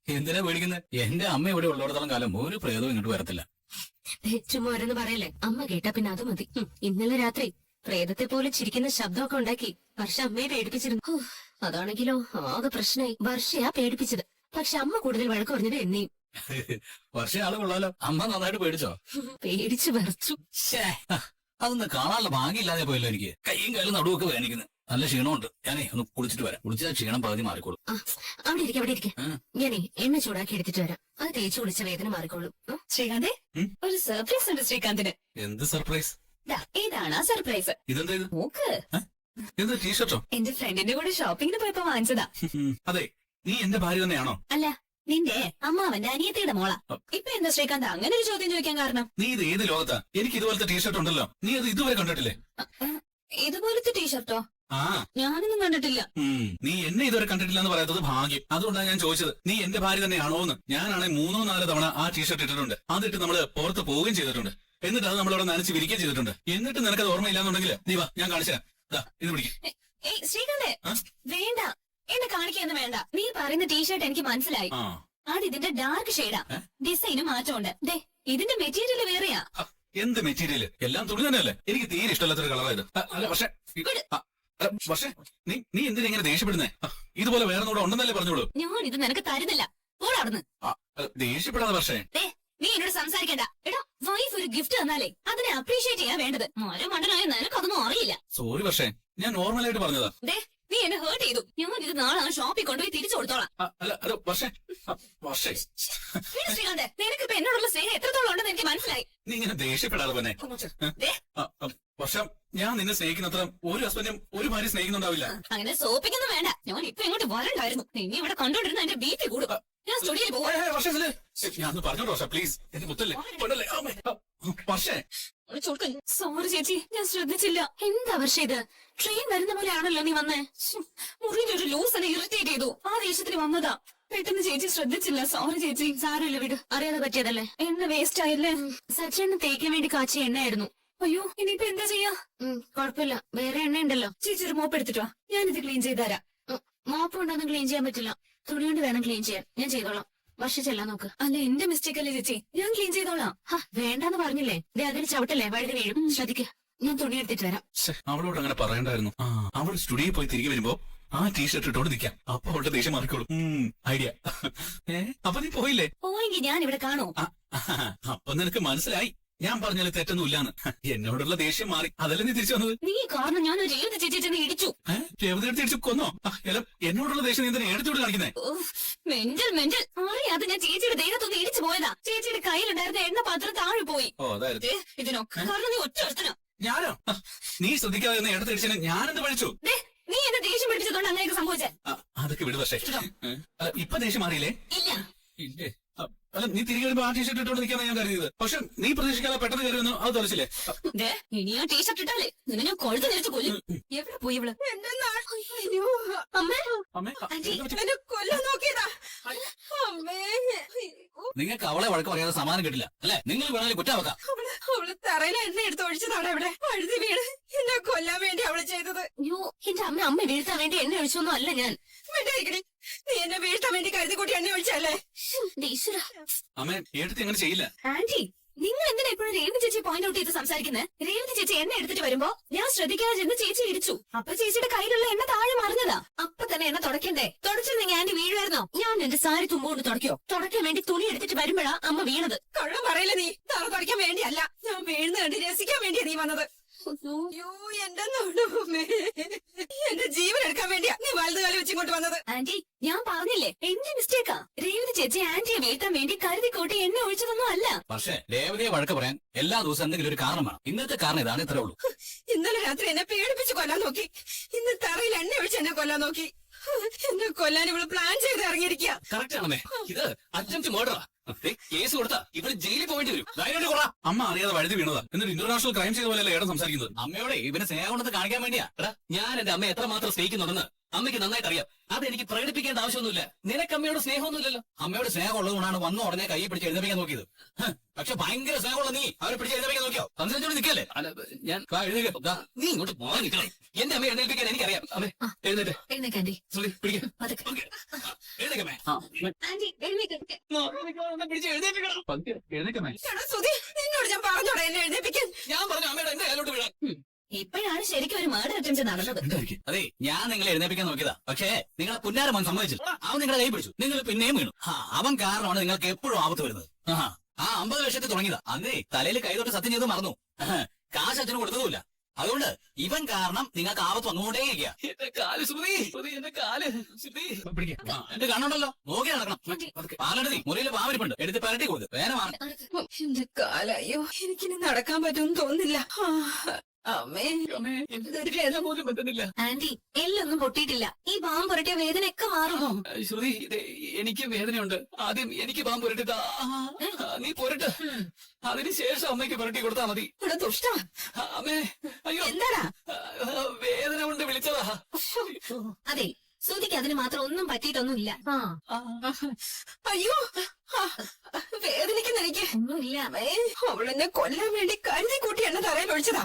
എന്തിനാ പേടിക്കുന്നത്? എന്റെ അമ്മ ഇവിടെ ഉള്ളിടത്തോളം കാലം ഒരു പ്രേതവും ഇങ്ങോട്ട് വരത്തില്ല. ചുമ്മാ ഓരോന്ന് പറയല്ലേ. അമ്മ കേട്ടാ പിന്നെ അത് മതി. ഇന്നലെ രാത്രി പ്രേതത്തെ പോലെ ചിരിക്കുന്ന ശബ്ദമൊക്കെ ഉണ്ടാക്കി വർഷ അമ്മയെ പേടിപ്പിച്ചിരുന്നു. അതാണെങ്കിലോ ആകെ പ്രശ്നമായി. വർഷയാ പേടിപ്പിച്ചത്. പക്ഷെ അമ്മ കൂടുതൽ വഴക്ക് പറഞ്ഞത് എന്നെയും. വർഷ ആള് കൊള്ളാലോ. അമ്മ നന്നായിട്ട് പേടിച്ചോ? പേടിച്ചു വിറച്ചു. അതൊന്ന് കാണാനുള്ള ഭാഗ്യമില്ലാതെ പോയല്ലോ. എനിക്ക് കൈയും കാലും നടുവൊക്കെ വേദനിക്കുന്നു. നല്ല ക്ഷീണമുണ്ട്. ഞാനേ ഒന്ന് കുളിച്ചിട്ട് വരാം. കുളിച്ചാൽ ക്ഷീണം പകുതി മാറിക്കോളും. അവിടെ ഇരിക്കും, അവിടെ ഇരിക്കും. ഞാനേ എണ്ണ ചൂടാക്കി എടുത്തിട്ട് വരാം. അത് തേച്ച് കുളിച്ച വേദന മാറിക്കോളും. ശ്രീകാന്തേ, ഒരു സർപ്രൈസ് ഉണ്ട് ശ്രീകാന്തിന്. എന്ത് സർപ്രൈസ്? ഇതാണ് ആ സർപ്രൈസ്. ഇതെന്താ ഇത്? നോക്ക്. എന്ത് ടീഷർട്ടോ? എന്റെ ഫ്രണ്ടിന്റെ കൂടെ ഷോപ്പിങ്ങിന് പോയപ്പോ വാങ്ങിച്ചതാ. അതെ, നീ എന്റെ ഭാര്യ തന്നെയാണോ? അല്ല, നിന്റെ അമ്മാവന്റെ അനിയത്തിയുടെ മോളാ. ഇപ്പൊ എന്താ ശ്രീകാന്ത് അങ്ങനെ ഒരു ചോദ്യം ചോദിക്കാൻ കാരണം? നീ ഇത് ഏത് ലോകത്താ? എനിക്ക് ഇതുപോലത്തെ ടീഷർട്ട് ഉണ്ടല്ലോ. നീ അത് ഇതുവരെ കണ്ടിട്ടില്ലേ? ഇതുപോലത്തെ ടീഷർട്ടോ? ആ, ഞാനൊന്നും കണ്ടിട്ടില്ല. നീ എന്നെ ഇതുവരെ കണ്ടിട്ടില്ല എന്ന് പറയാത്തത് ഭാഗ്യം. അതുകൊണ്ടാണ് ഞാൻ ചോദിച്ചത്, നീ എന്റെ ഭാര്യ തന്നെയാണോ എന്ന്. ഞാനാണെങ്കിൽ 3-4 തവണ ആ ടീഷർട്ട് ഇട്ടിട്ടുണ്ട്. അതിട്ട് നമ്മള് പുറത്ത് പോവുകയും ചെയ്തിട്ടുണ്ട്. എന്നിട്ട് അത് നമ്മളവിടെ നനച്ച് വിരിക്കുകയും ചെയ്തിട്ടുണ്ട്. എന്നിട്ട് നിനക്കത് ഓർമ്മയില്ലാന്നുണ്ടെങ്കിൽ നീ വാ, ഞാൻ കാണിച്ചു തരാം. ഇത് പിടിക്കും. ശ്രീകാന്തേ, വേണ്ട, എന്നെ കാണിക്കൊന്നും വേണ്ട. നീ പറയുന്ന ടീഷർട്ട് എനിക്ക് മനസ്സിലായി. അത് ഇതിന്റെ ഡാർക്ക് ഷെയ്ഡാ. ഡിസൈന് മാറ്റമുണ്ട്. ദേ, ഇതിന്റെ മെറ്റീരിയൽ വേറെയാ. എന്ത് മെറ്റീരിയൽ? എല്ലാം തുണി തന്നെയല്ലേ. എനിക്ക് തീരെ ഇഷ്ടമല്ലാത്തൊരു കളറായത്. അല്ല പക്ഷേ നീ എന്തിനാ ഇങ്ങനെ ദേഷ്യപ്പെടുന്നേ? ഇതുപോലെ വേറെ കൂടെ ഉണ്ടെന്നല്ലേ പറഞ്ഞോളൂ. ഞാൻ ഇത് നിനക്ക് തരുന്നില്ല. പോടാവിടുന്ന്. ദേഷ്യപ്പെടാതെ പക്ഷേ. നീ എന്നോട് സംസാരിക്കണ്ട. എടാ, വൈഫ് ഒരു ഗിഫ്റ്റ് തന്നാലേ അതിനെ അപ്രീഷിയേറ്റ് ചെയ്യാൻ വേണ്ടത്. മരമണ്ടനായ നിനക്കതൊന്നും അറിയില്ല. സോറി പക്ഷേ, ഞാൻ നോർമലായിട്ട് പറഞ്ഞതാ. നീ എന്നെ ഹേർട്ട് ചെയ്തു. ഞാൻ ഇത് നാളെ ഷോപ്പിൽ കൊണ്ടുപോയി തിരിച്ചു കൊടുത്തോളാം. ശ്രീകാന്ത്, നിനക്കിപ്പോ എന്നോടുള്ള സ്നേഹം എത്രത്തോളം ഉണ്ടെന്ന് എനിക്ക് മനസ്സിലായി. നീ ഇങ്ങനെ ദേഷ്യപ്പെടാതെ തന്നെ. പക്ഷെ ഞാൻ നിന്നെ സ്നേഹിക്കുന്നത്ര ഒരു ഹസ്ബൻഡും ഒരു ഭാര്യ സ്നേഹിക്കുന്നുണ്ടാവില്ല. അങ്ങനെ സോപ്പിക്കൊന്നും വേണ്ട. ഞാൻ ഇപ്പൊ ഇങ്ങോട്ട് വരണ്ടായിരുന്നു. നിന്നെ ഇവിടെ കണ്ടോണ്ടിരുന്ന എന്റെ ബി പി കൂടും. ഞാൻ സ്റ്റുഡിയോയിൽ പോവാ. ഞാൻ പറഞ്ഞോട്ടോ വർഷ, പ്ലീസ്. എന്റെ മുത്തല്ലേ. പക്ഷേ സോറി ചേച്ചി, ഞാൻ ശ്രദ്ധിച്ചില്ല. എന്താ വർഷ ഇത്? ട്രെയിൻ വരുന്ന പോലെ ആണല്ലോ നീ വന്നേ. മുറിയിൽ ഒരു ലൂസ് എന്നെ ഇറിറ്റേറ്റ് ചെയ്തു. ആ ദേഷ്യത്തിന് വന്നതാ. പെട്ടെന്ന് ചേച്ചി ശ്രദ്ധിച്ചില്ല. സോറി ചേച്ചി. സാരമില്ല, വിട്. അറിയാതെ പറ്റിയതല്ലേ. എണ്ണ വേസ്റ്റ് ആയില്ലേ? സച്ചേണ്ണ തേക്കാൻ വേണ്ടി കാച്ചിയ എണ്ണയായിരുന്നു. അയ്യോ, ഇനിയിപ്പോ എന്താ ചെയ്യാ? കുഴപ്പമില്ല, വേറെ എണ്ണ ഉണ്ടല്ലോ. ചേച്ചി ഒരു മോപ്പ് എടുത്തിട്ടോ, ഞാനിത് ക്ലീൻ ചെയ്ത് തരാം. മോപ്പ് കൊണ്ടൊന്നും ക്ലീൻ ചെയ്യാൻ പറ്റില്ല. തുണി കൊണ്ട് വേണം ക്ലീൻ ചെയ്യാൻ. ഞാൻ ചെയ്തോളാം. വർഷ ചെല്ലാൻ നോക്ക്. അല്ല, എന്റെ മിസ്റ്റേക്ക് അല്ലേ ചേച്ചി, ഞാൻ ക്ലീൻ ചെയ്തോളാം. വേണ്ടാന്ന് പറഞ്ഞില്ലേ? അതിന് ചവിട്ടല്ലേ, വഴുതി വീഴും. ശ്രദ്ധിക്ക, ഞാൻ തുണി എടുത്തിട്ട് വരാം. അവളോട് അങ്ങനെ പറയണ്ടായിരുന്നു. അവൾ സ്റ്റുഡിയോയിൽ പോയി തിരികെ വരുമ്പോ ആ ടീഷർട്ട് ഇട്ടോണ്ട് നിൽക്കാം. അപ്പൊ അവളുടെ ദേഷ്യം മാറിക്കോളും. ഐഡിയ. അപ്പൊ നീ പോയില്ലേ? പോയെങ്കിൽ ഞാൻ ഇവിടെ കാണൂ. അപ്പൊ നിനക്ക് മനസ്സിലായി ഞാൻ പറഞ്ഞാൽ തെറ്റൊന്നും ഇല്ലാന്ന്. എന്നോടുള്ള ദേഷ്യം മാറി. അതല്ലേ നീ തിരിച്ചു വന്നത്? നീ കാരണം ഞാൻ ഒരു രേവതി ചേച്ചി ചെന്ന് ഇടിച്ചു. രേവതി ഇടിച്ചു കൊന്നോ? എന്നോടുള്ള ദേഷ്യം നീ തന്നെ എടുത്തോട് കാണിക്കുന്നേ. മെന്റൽ അറിയാതെ ഞാൻ ചേച്ചിയുടെ ദേഹത്തൊന്ന് ഇടിച്ചു പോയതാ. ചേച്ചിയുടെ കയ്യിലുണ്ടായിരുന്ന എണ്ണ പാത്രം താഴെ പോയി. ഇതിനൊക്കെ കാരണം നീ ഒറ്റ ഒരുത്തനാ. ഞാനോ? നീ ശ്രദ്ധിക്കാതെ ഒന്ന് എടുത്തിടിച്ചതിന് ഞാനെന്ത് പഴിച്ചു? നീ എന്നെ ദേഷ്യം പിടിച്ചതുകൊണ്ട് അങ്ങനെയൊക്കെ സംഭവിച്ചേ. അതൊക്കെ വിട്. പക്ഷേ ഇപ്പൊ ദേഷ്യം മാറിയില്ലേ? ഇല്ല. അല്ല, നീ തിരികെ വരുമ്പോ ആ ടീഷർട്ട് ഇട്ടോണ്ട് നിൽക്കാന്ന് ഞാൻ കരുതിയത്. പക്ഷെ നീ പ്രതീക്ഷിക്കാതെ പെട്ടെന്ന് കയറി വന്നു. അത് തെളിച്ചില്ലേ? ഇനി ആ ടീഷർട്ട് ഇട്ടാലേ നിന്നെ ഞാൻ കൊഴുത്ത് നിരച്ച് കൊല്ലും. എവിടെ പോയി ഇവള്? കൊല്ലാൻ നോക്കിയതാ. നിങ്ങൾക്ക് അവളെ വഴക്ക് പറയാതെ സമാനം കിട്ടില്ല അല്ലെ? നിങ്ങൾ വേണമെങ്കിൽ കുറ്റമാക്കാം. അവള് തറയിൽ എണ്ണ എടുത്ത് ഒഴിച്ചതാണ് ഇവിടെ. അഴുതി വീട് എന്നെ കൊല്ലാൻ വേണ്ടി അവള് ചെയ്തത്. എന്റെ അമ്മ വീഴ്ത്താൻ വേണ്ടി എണ്ണ ഒഴിച്ചൊന്നും അല്ല ഞാൻ. നീ എന്നെ വീഴ്ത്താൻ വേണ്ടി കരുതി കൂട്ടി എണ്ണ ഒഴിച്ചല്ലേ? അമ്മ, എടുത്ത് അങ്ങനെ ചെയ്യില്ല. ആന്റി, നിങ്ങൾ എന്തിനാ ഇപ്പോഴും രേവതി ചേച്ചി പോയിന്റ് ഔട്ട് ചെയ്ത് സംസാരിക്കുന്നത്? രേവതി ചേച്ചി എണ്ണ എടുത്തിട്ട് വരുമ്പോ ഞാൻ ശ്രദ്ധിക്കാതെ ചെന്ന് ചേച്ചി ഇടിച്ചു. അപ്പൊ ചേച്ചിയുടെ കയ്യിലുള്ള എണ്ണ താഴെ മറിഞ്ഞതാ. അപ്പൊ തന്നെ എണ്ണ തുടക്കണ്ടേ? തുടച്ചിരുന്നെങ്കിൽ ആന്റി വീഴുമായിരുന്നോ? ഞാൻ എന്റെ സാരി തുമ്പുകൊണ്ട് തുടയ്ക്കോ? തുടയ്ക്കാൻ വേണ്ടി തുണി എടുത്തിട്ട് വരുമ്പോഴാ അമ്മ വീണത്. കള്ളം പറയില്ല നീ. തറ തുടയ്ക്കാൻ വേണ്ടിയല്ല, ഞാൻ വീഴുന്ന കണ്ട് രസിക്കാൻ വേണ്ടിയാ നീ വന്നത്. എന്റെ നടുവേ, എന്റെ ജീവൻ എടുക്കാൻ വേണ്ടിയാ നീ വലതുകാലി വെച്ചിങ്ങോട്ട് വന്നത്. ആന്റി, ഞാൻ പറഞ്ഞില്ലേ എന്റെ മിസ്റ്റേക്കാ. രേവതി ചേച്ചി ആന്റിയെ വീഴ്ത്താൻ വേണ്ടി കരുതി കൂട്ടി എണ്ണ ഒഴിച്ചതൊന്നും അല്ല. പക്ഷേ രേവതിയെ വഴക്ക് പറയാൻ എല്ലാ ദിവസവും എന്തെങ്കിലും ഒരു കാരണം വേണം. ഇന്നത്തെ കാരണം ഇതാണ്. ഇത്രേ ഉള്ളൂ. ഇന്നലെ രാത്രി എന്നെ പേടിപ്പിച്ച് കൊല്ലാൻ നോക്കി. ഇന്ന് തറയിൽ എണ്ണ ഒഴിച്ച് എന്നെ കൊല്ലാൻ നോക്കി. എന്നെ കൊല്ലാൻ ഇവള് പ്ലാൻ ചെയ്ത് ഇറങ്ങിയിരിക്കുക. കറക്റ്റ് ആണേ. ഇത് അറ്റംപ്റ്റ് മർഡറാ. കേസ് കൊടുത്താ ഇവര് ജയിലിൽ പോയിട്ട് വരും. അമ്മ അറിയാതെ വഴുതി വീണതാ. എന്നിട്ട് ഇന്റർനാഷണൽ ക്രൈം ചെയ്ത പോലെയല്ല ഏടം സംസാരിക്കുന്നത്. അമ്മയോടെ ഇവന് സ്നേഹം കൊണ്ടത് കാണിക്കാൻ വേണ്ടിയാ. ഞാൻ എന്റെ അമ്മയെ എത്രമാത്രം സ്നേഹിക്കുന്നുണ്ടെന്ന് അമ്മയ്ക്ക് നന്നായിട്ട് അറിയാം. അത് എനിക്ക് പ്രകടിപ്പിക്കേണ്ട ആവശ്യമൊന്നുമില്ല. നിനക്ക് അമ്മയോട് സ്നേഹമൊന്നുമില്ലല്ലോ. അമ്മയുടെ സ്നേഹം ഉള്ളതുകൊണ്ടാണ് വന്ന ഉടനെ കൈ പിടിച്ച് എഴുന്നേപ്പിക്കാൻ നോക്കിയത്. പക്ഷെ ഭയങ്കര സ്നേഹമുള്ള നീ അവരെ പിടിച്ച് എഴുന്നേപ്പിക്കാൻ നോക്കിയോ? സംസാരിച്ചോണ്ട് നിൽക്കല്ലേ? അല്ല, ഞാൻ വാ, എഴുന്നേക്ക്. ദാ, നീ ഇങ്ങോട്ട് പോകാൻ നിൽക്കണം. എന്റെ അമ്മയെ എഴുന്നേൽപ്പിക്കാൻ എനിക്കറിയാം. അമ്മേ എഴുന്നേറ്റ് എഴുന്നേക്ക് ആന്റി. ശ്രുതി പിടിക്കാം. പതുക്കെ. എഴുന്നേക്കമ്മേ. ആന്റി എഴുന്നേക്ക്. പിടിച്ച് എഴുന്നേൽപ്പിക്കണം. എഴുന്നേക്കമേ. എടാ സുധി, നിന്നോട് ഞാൻ പറഞ്ഞോടാ എന്നെ എഴുന്നേപ്പിക്കാൻ. ഞാൻ പറഞ്ഞു അമ്മയുടെ എന്റെ കയ്യിലോട്ട് വീഴാൻ. ഇപ്പോഴാണ് ശരിക്കും ഒരു മർഡർ അറ്റംപ്റ്റ് നടന്നത്. അതെ, ഞാൻ നിങ്ങളെ എഴുന്നേപ്പിക്കാൻ നോക്കിയതാ. പക്ഷേ നിങ്ങളെ പുന്നാരമൻ സമ്മതിച്ചില്ല. അവൻ നിങ്ങളെ കൈ പിടിച്ചു, നിങ്ങൾ പിന്നെയും വീണു. അവൻ കാരണമാണ് നിങ്ങൾക്ക് എപ്പോഴും ആപത്ത് വരുന്നത്. ആ 50 ലക്ഷത്തിൽ തുടങ്ങിയതാ. അന്നേ തലയിൽ കൈ തൊട്ട് സത്യം ചെയ്ത് മറന്നു. കാശ് അച്ഛന് കൊടുത്തതുമില്ല. അതുകൊണ്ട് ഇവൻ കാരണം നിങ്ങൾക്ക് ആപത്ത് വന്നുകൊണ്ടേയിരിക്കുക. എന്റെ കാല് ശ്രുതി, ശ്രുതി എന്റെ കാല് ശ്രുതി. പിടിക്കാം. എന്റെ കണ്ണുണ്ടല്ലോ, നോക്കി നടക്കണം. പാലെടുത്തി മുറിയിൽ പാവരിപ്പുണ്ട്, എടുത്ത് പരട്ടി കൊടുത്ത് വേനമാണ്. എന്റെ കാലയ്യോ, എനിക്കിനി നടക്കാൻ പറ്റുമെന്ന് തോന്നുന്നില്ല. അമ്മേ, അമ്മേ, എന്റെ വേദന പോലും പറ്റുന്നില്ല. ആന്റി എല്ലൊന്നും പൊട്ടിയിട്ടില്ല. ഈ പാമ്പ് പുരട്ടിയ വേദനയൊക്കെ മാറും. ശ്രുതി, എനിക്ക് വേദനയുണ്ട്. ആദ്യം എനിക്ക് പാമ്പ് പുരട്ടിതാ. നീ പുരട്ട്. അതിനുശേഷം അമ്മയ്ക്ക് പുരട്ടി കൊടുത്താ മതി. ഇവിടെ ദുഷ്ട. അമ്മേ, അയ്യോ, എന്താടാ? വേദന കൊണ്ട് വിളിച്ചതാ. അതെ, ശ്രുതിക്ക് അതിന് മാത്രം ഒന്നും പറ്റിയിട്ടൊന്നുമില്ല. അയ്യോ, വേദനിക്കുന്ന എനിക്ക്. ഒന്നുമില്ല. അമ്മേ, അവളെന്നെ കൊല്ലാൻ വേണ്ടി കരുതി കൂട്ടി എന്നെ തറയിൽ ഒഴിച്ചതാ.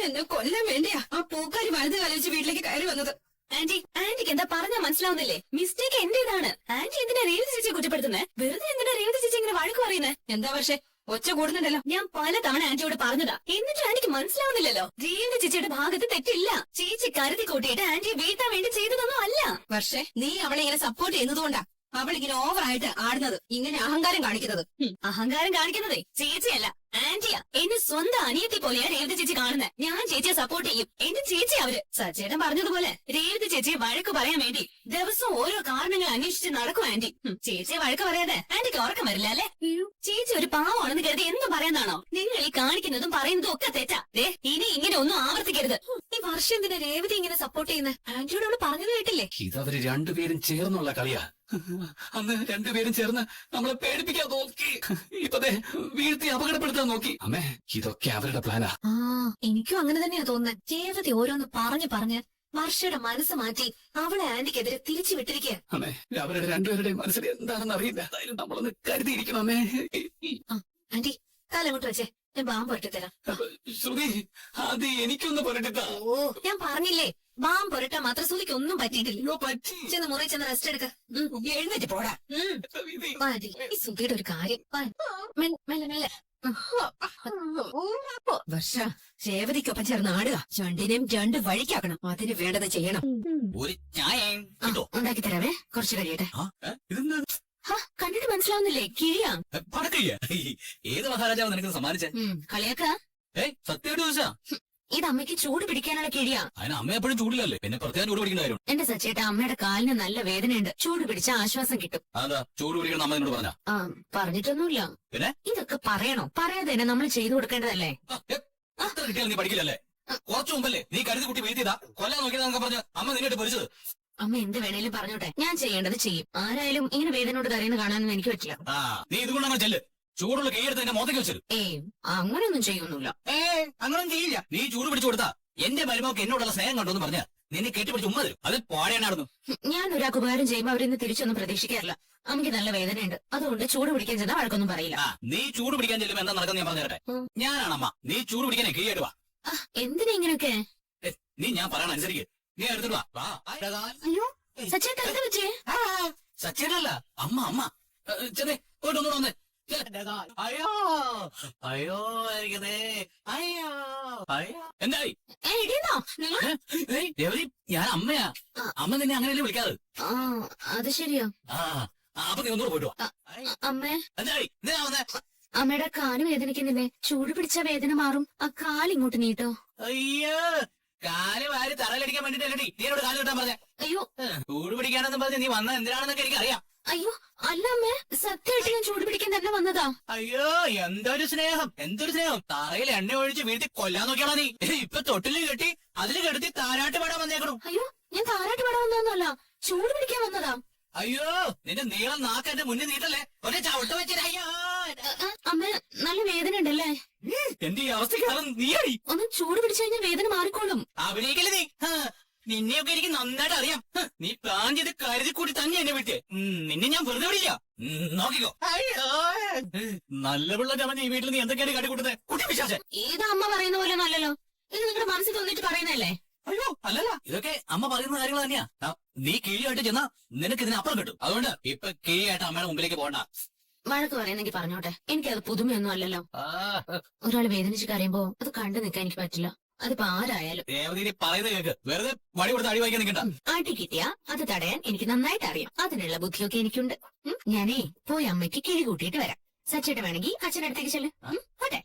എന്നെ കൊല്ലാൻ വേണ്ടിയാ ആ പൂക്കാരി വലുത് കലവിച്ച് വീട്ടിലേക്ക് കയറി വന്നത്. ആന്റിക്ക് എന്താ പറഞ്ഞാ മനസ്സിലാവുന്നില്ലേ? മിസ്റ്റേക്ക് എന്റേതാണ്. ആന്റി എന്തിനാ രേവതി ചേച്ചിയെ കുറ്റപ്പെടുത്തുന്നത്? വെറുതെ എന്തിനാ രേവതി ചേച്ചി ഇങ്ങനെ വഴക്ക് പറയുന്നത്? എന്താ പക്ഷേ ഒച്ച കൂടുന്നുണ്ടല്ലോ. ഞാൻ പലതവണ ആന്റിയോട് പറഞ്ഞതാ, എന്നിട്ട് ആന്റിക്ക് മനസ്സിലാവുന്നില്ലല്ലോ. രേവതി ചേച്ചിയുടെ ഭാഗത്ത് തെറ്റില്ല. ചേച്ചി കരുതി കൂട്ടിയിട്ട് ആന്റിയെ വീഴ്ത്താൻ വേണ്ടി ചെയ്തതൊന്നും അല്ല. പക്ഷേ നീ അവളെ ഇങ്ങനെ സപ്പോർട്ട് ചെയ്യുന്നതുകൊണ്ടാ അവളിങ്ങനെ ഓവറായിട്ട് ആടുന്നത്, ഇങ്ങനെ അഹങ്കാരം കാണിക്കുന്നത്. അഹങ്കാരം കാണിക്കുന്നതേ ചേച്ചിയല്ല, ആന്റിയാ. എന്നെ സ്വന്തം അനിയത്തി പോലെയാ രേവതി ചേച്ചി കാണുന്നത്. ഞാൻ ചേച്ചിയെ സപ്പോർട്ട് ചെയ്യും. എന്റെ ചേച്ചി അവര്. സച്ചേട്ടൻ പറഞ്ഞതുപോലെ രേവതി ചേച്ചിയെ വഴക്ക് പറയാൻ വേണ്ടി ദിവസം ഓരോ കാരണങ്ങൾ അന്വേഷിച്ച് നടക്കും ആന്റി. ചേച്ചിയെ വഴക്ക് പറയാതെ ആന്റിക്ക് ഉറക്കം വരില്ല അല്ലേ? ചേച്ചി ഒരു പാവമാണെന്ന് കരുതി എന്തും പറയുന്നതാണോ? നിങ്ങൾ ഈ കാണിക്കുന്നതും പറയുന്നതും ഒക്കെ തെറ്റാ. ഇനി ഇങ്ങനെ ഒന്നും ആവർത്തിക്കരുത്. ഈ വർഷം എന്തിനാ രേവതി ഇങ്ങനെ സപ്പോർട്ട് ചെയ്യുന്നത്? ആന്റിയോട് അവള് പറഞ്ഞത് കേട്ടില്ലേ? ഇതവര് രണ്ടുപേരും ചേർന്നുള്ള കളിയാ. അന്ന് രണ്ടുപേരും ചേർന്ന് നമ്മളെ പേടിപ്പിക്കാൻ നോക്കി. ഇപ്പതേ വീഴ്ത്തി അപകടപ്പെടുത്താൻ നോക്കി. അമ്മേ, ഇതൊക്കെ അവരുടെ പ്ലാനാ. എനിക്കും അങ്ങനെ തന്നെയാ തോന്നുന്നത്. രേവതി ഓരോന്ന് പറഞ്ഞ് വർഷയുടെ മനസ്സ് മാറ്റി അവളെ ആന്റിക്കെതിരെ തിരിച്ചു വിട്ടിരിക്കുക. അമ്മേ, അവരുടെ രണ്ടുപേരുടെയും മനസ്സിൽ എന്താണെന്ന് അറിയില്ല. എന്തായാലും നമ്മളൊന്ന് കരുതിയിരിക്കണം അമ്മേ. ആന്റി കാലങ്ങോട്ട് വെച്ചേ, ഞാൻ ബാമ്പ് പുരട്ടി തരാം. ശ്രുതി, അത് എനിക്കൊന്ന് പുരട്ടിത്താ. ഞാൻ പറഞ്ഞില്ലേ, ബാമ്പ് പുരട്ടാൻ മാത്രം ശ്രുതിക്ക് ഒന്നും പറ്റിയിട്ടില്ല. അയ്യോ, പറ്റി. ചെന്ന് മുറി ചെന്ന് റെസ്റ്റ് എടുക്ക. എഴുന്നേറ്റ് പോടാ. വിധി. ആന്റി, ഈ ശ്രുതിയുടെ ഒരു കാര്യം. മെല്ലെ. വർഷ, രേവതിക്കൊപ്പം ചേർന്ന് ആടുക. രണ്ടിനെയും രണ്ട് വഴിക്കാക്കണം. അതിന് വേണ്ടത് ചെയ്യണം. ഒരു ചായ കിട്ടോ? ഉണ്ടാക്കി തരാവേ, കുറച്ച് കഴിയട്ടെ. ഇതെന്താ കണ്ടിട്ട് മനസ്സിലാവുന്നില്ലേ? കിഴിയാ. പടക്കില്ല. ഏത് മഹാരാജാവ് നിനക്ക് സമ്മാനിച്ചേ? കളിയാക്ക. സത്യമായിട്ട് ചോദിച്ചാ? ഇത് അമ്മയ്ക്ക് ചൂട് പിടിക്കാനുള്ള കിഴിയാ. അതിന് അമ്മ എപ്പോഴും ചൂടില്ലല്ലേ, പിന്നെ പ്രത്യേകം ചൂട് പിടിക്കേണ്ട കാര്യം. എന്റെ സച്ചേട്ട, അമ്മയുടെ കാലിന് നല്ല വേദനയുണ്ട്. ചൂട് പിടിച്ച ആശ്വാസം കിട്ടും. അതാ ചൂട് പിടിക്കണം അമ്മ എന്നോട് പറഞ്ഞ. പറഞ്ഞിട്ടൊന്നുമില്ല. പിന്നെ ഇതൊക്കെ പറയണോ? പറയാതെ തന്നെ നമ്മൾ ചെയ്തു കൊടുക്കേണ്ടതല്ലേ? എത്ര കിട്ടിയാലും നീ പഠിക്കില്ലല്ലേ? കുറച്ചു മുമ്പല്ലേ നീ കരുതി കുട്ടി വീഴ്ത്തിയതാ, കൊല്ലാൻ നോക്കിയതാന്നൊക്കെ പറഞ്ഞ് അമ്മ നിന്നിട്ട് പൊരിച്ചത്. അമ്മ എന്ത് വേണേലും പറഞ്ഞോട്ടെ, ഞാൻ ചെയ്യേണ്ടത് ചെയ്യും. ആരായാലും ഇങ്ങനെ വേദനയോട് കരയുന്ന കാണാനൊന്നും എനിക്ക് പറ്റില്ല. നീ ഇതുകൊണ്ട് അങ്ങനെ ചെല്ല്. ചൂടുള്ള കൈയെടുത്ത് എന്റെ മോത്തേക്ക് വെച്ചത്. അങ്ങനെയൊന്നും ചെയ്യൊന്നുമില്ല. അങ്ങനൊന്നും ചെയ്യില്ല. നീ ചൂട് പിടിച്ചു കൊടുത്താ എന്റെ മരുമോക്ക് എന്നോടുള്ള സ്നേഹം കണ്ടോന്ന് പറഞ്ഞ നിന്നെ കെട്ടിപ്പിടിച്ച് ഉമ്മ തരും. അത് പാടേണ്ടായിരുന്നു. ഞാൻ ഒരാൾക്ക് ഉപകാരം ചെയ്യുമ്പോ അവരിന്ന് തിരിച്ചൊന്നും പ്രതീക്ഷിക്കാറില്ല. അമ്മയ്ക്ക് നല്ല വേദനയുണ്ട്, അതുകൊണ്ട് ചൂട് പിടിക്കാൻ ചെന്നാൽ വഴക്കൊന്നും പറയില്ല. നീ ചൂട് പിടിക്കാൻ ചെല്ലുമ്പോ എന്താ നടക്കുന്നത് ഞാൻ പറഞ്ഞു തരട്ടെ. ഞാനാണമ്മ, നീ ചൂട് പിടിക്കാനേ കീഴായിട്ട് വാ. എന്തിനാ ഇങ്ങനെയൊക്കെ? നീ ഞാൻ പറയണ അനുസരിക്ക്. നീ എടുത്തിട്ട് വാ. അയ്യോ സച്ചേട്ട, എന്താ പറ്റിയേ? സച്ചേട്ടല്ല, അമ്മ ചെന്നേ പോയിട്ട് ഒന്നുകൂടെ വന്നേ. അയ്യോ അയ്യോ എന്തായി? രവതി, ഞാൻ അമ്മയാ. അമ്മ നിന്നെ അങ്ങനെയല്ലേ വിളിക്കാറ്? അത് ശരിയാ. അപ്പൊ നീ ഒന്നുകൂടെ പോയിട്ട് വാ. അമ്മേ, എന്തായി? എന്തിനാ വന്നേ? അമ്മയുടെ കാല് വേദനിക്കുന്നില്ലേ? ചൂട് പിടിച്ച വേദന മാറും. ആ കാലിങ്ങോട്ട് നീട്ടോ. അയ്യോ, കാല് വാരി തറയിലടിക്കാൻ വേണ്ടിട്ടല്ലേ നീ എന്നോട് കാല് കിട്ടാൻ പറഞ്ഞേ? അയ്യോ, ചൂട് പിടിക്കാനെന്ന് പറഞ്ഞ് നീ വന്ന എന്തിനാണെന്നൊക്കെ എനിക്കറിയാം. അയ്യോ അല്ല അമ്മേ, സത്യമായിട്ട് ഞാൻ ചൂട് പിടിക്കാൻ തന്നെ വന്നതാ. അയ്യോ, എന്തൊരു സ്നേഹം, എന്തൊരു സ്നേഹം. തറയിൽ എണ്ണ ഒഴിച്ച് വീഴ്ത്തി കൊല്ലാൻ നോക്കിയാണോ നീ? ഇപ്പൊ തൊട്ടില് കെട്ടി അതിൽ കെടുത്തി താരാട്ട് പാടാൻ വന്നേക്കണു. അയ്യോ, ഞാൻ താരാട്ട് പാടാൻ വന്നതൊന്നുമല്ല, ചൂട് പിടിക്കാൻ വന്നതാ. അയ്യോ, നിന്റെ നീളം നാക്ക് എന്റെ മുന്നിൽ നീട്ടല്ലേ, ഒരേ ചവിട്ട് വെച്ചിട്ട്. അയ്യോ അമ്മ, നല്ല വേദന ഉണ്ടല്ലേ? എന്റെ ഈ അവസ്ഥ കാരണം നീയായി. ഒന്ന് ചൂട് പിടിച്ചു കഴിഞ്ഞാൽ വേദന മാറിക്കോളും. അഭിനയിക്കല്ലേ നീ? നിന്നെയൊക്കെ എനിക്ക് നന്നായിട്ട് അറിയാം. നീ പ്ലാൻ ചെയ്ത് കരുതി കൂടി തന്നെ എന്നെ വിട്ടേ. നിന്നെ ഞാൻ വെറുതെ വിടില്ല. നോക്കിക്കോ. നല്ല പിള്ള ചമഞ്ഞ ഈ വീട്ടിൽ നീ എന്തൊക്കെയാണ് കാട്ടിക്കൂട്ടുന്നത്? കുട്ടി വിശ്വാസം. ഏത് അമ്മ പറയുന്ന പോലെ നല്ലല്ലോ. ഇത് നിങ്ങളുടെ മനസ്സിൽ തോന്നിട്ട് പറയുന്നല്ലേ? അയ്യോ അല്ലല്ല, ഇതൊക്കെ അമ്മ പറയുന്ന കാര്യങ്ങൾ തന്നെയാ. നീ കിഴിയായിട്ട് ചെന്നാ നിനക്ക് ഇതിനപ്പുറം കിട്ടും. അതുകൊണ്ട് ഇപ്പൊ കിഴിയായിട്ട് അമ്മയുടെ മുമ്പിലേക്ക് പോകണ്ട. വഴക്ക് പറയുന്നെങ്കിൽ പറഞ്ഞോട്ടെ, എനിക്കത് പുതുമയൊന്നും അല്ലല്ലോ. ഒരാൾ വേദനിച്ച് കരയുമ്പോ അത് കണ്ടു നിൽക്കാൻ എനിക്ക് പറ്റില്ല. അതിപ്പോ ആരായാലും. ദേവതീനെ പറയുന്നത് കേക്ക്. വെറുതെ വടി കൊടുത്ത് അടി വാങ്ങിക്കാൻ നിൽക്കണ്ട. അടി കിട്ടിയാ അത് തടയാൻ എനിക്ക് നന്നായിട്ട് അറിയാം. അതിനുള്ള ബുദ്ധിയൊക്കെ എനിക്കുണ്ട്. ഞാനേ പോയി അമ്മയ്ക്ക് കിഴി കൂട്ടിയിട്ട് വരാം. സച്ചേട്ട വേണമെങ്കിൽ അച്ഛനടുത്തേക്ക് ചെല്ല്. പോട്ടെ.